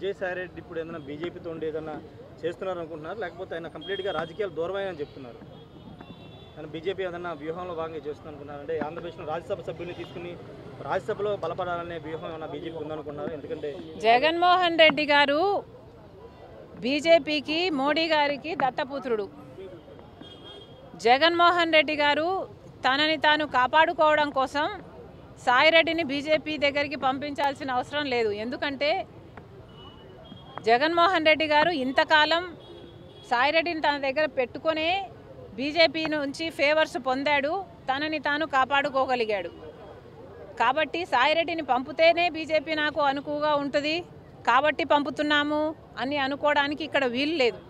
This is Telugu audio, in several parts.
విజయసాయి రెడ్డి ఇప్పుడు ఏదైనా బీజేపీతో ఉండి ఏదైనా చేస్తున్నారు అనుకుంటున్నారు, లేకపోతే ఆయన కంప్లీట్గా రాజకీయాలు దూరమని చెప్తున్నారు? ఆయన బీజేపీ ఏదైనా వ్యూహంలో భాగంగా చేస్తుంది అనుకున్నారు? అంటే ఆంధ్రప్రదేశ్లో రాజ్యసభ సభ్యుల్ని తీసుకుని రాజ్యసభలో బలపడాలనే వ్యూహం ఏమన్నా బీజేపీ ఉందనుకున్నారు? ఎందుకంటే జగన్మోహన్ రెడ్డి గారు బీజేపీకి మోడీ గారికి దత్తపుత్రుడు. జగన్మోహన్ రెడ్డి గారు తనని తాను కాపాడుకోవడం కోసం సాయిరెడ్డిని బీజేపీ దగ్గరికి పంపించాల్సిన అవసరం లేదు. ఎందుకంటే జగన్మోహన్ రెడ్డి గారు ఇంతకాలం సాయిరెడ్డిని తన దగ్గర పెట్టుకునే బీజేపీ నుంచి ఫేవర్స్ పొందాడు, తనని తాను కాపాడుకోగలిగాడు. కాబట్టి సాయిరెడ్డిని పంపితేనే బీజేపీ నాకు అనుకువగా ఉంటుంది కాబట్టి పంపుతున్నాము అని అనుకోవడానికి ఇక్కడ వీలు లేదు.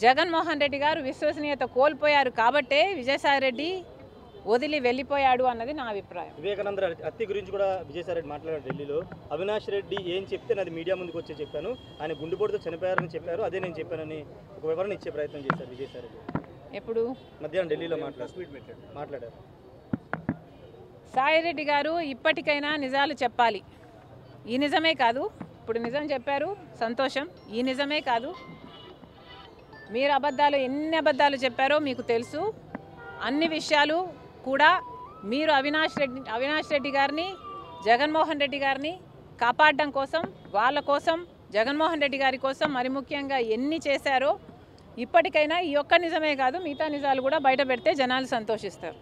జగన్మోహన్ రెడ్డి గారు విశ్వసనీయత కోల్పోయారు కాబట్టే విజయసాయి రెడ్డి వదిలి వెళ్ళిపోయాడు అన్నది నా అభిప్రాయం. వివేకానంద హత్య గురించి కూడా విజయసాయి రెడ్డి మాట్లాడారు ఢిల్లీలో. అవినాష్ రెడ్డి ఏం చెప్తే నాది మీడియా ముందుకు వచ్చి చెప్పాను, ఆయన గుండెపోటుతో చనిపోయారని చెప్పారు, అదే నేను చెప్పానని ఒక వివరణ ఇచ్చే ప్రయత్నం చేశారు విజయసాయి రెడ్డి. ఎప్పుడు? మధ్యాహ్నం ఢిల్లీలో మాట్లాడారు. సాయిరెడ్డి గారు ఇప్పటికైనా నిజాలు చెప్పాలి. ఈ నిజమే కాదు, ఇప్పుడు నిజం చెప్పారు సంతోషం, ఈ నిజమే కాదు మీరు ఎన్ని అబద్ధాలు చెప్పారో మీకు తెలుసు. అన్ని విషయాలు కూడా మీరు అవినాష్ రెడ్డి గారిని జగన్మోహన్ రెడ్డి గారిని కాపాడడం కోసం, వాళ్ళ కోసం, జగన్మోహన్ రెడ్డి గారి కోసం మరి ముఖ్యంగా ఎన్ని చేశారో ఇప్పటికైనా ఈ ఒక్క నిజమే కాదు మిగతా నిజాలు కూడా బయట పెడితే జనాలు సంతోషిస్తారు.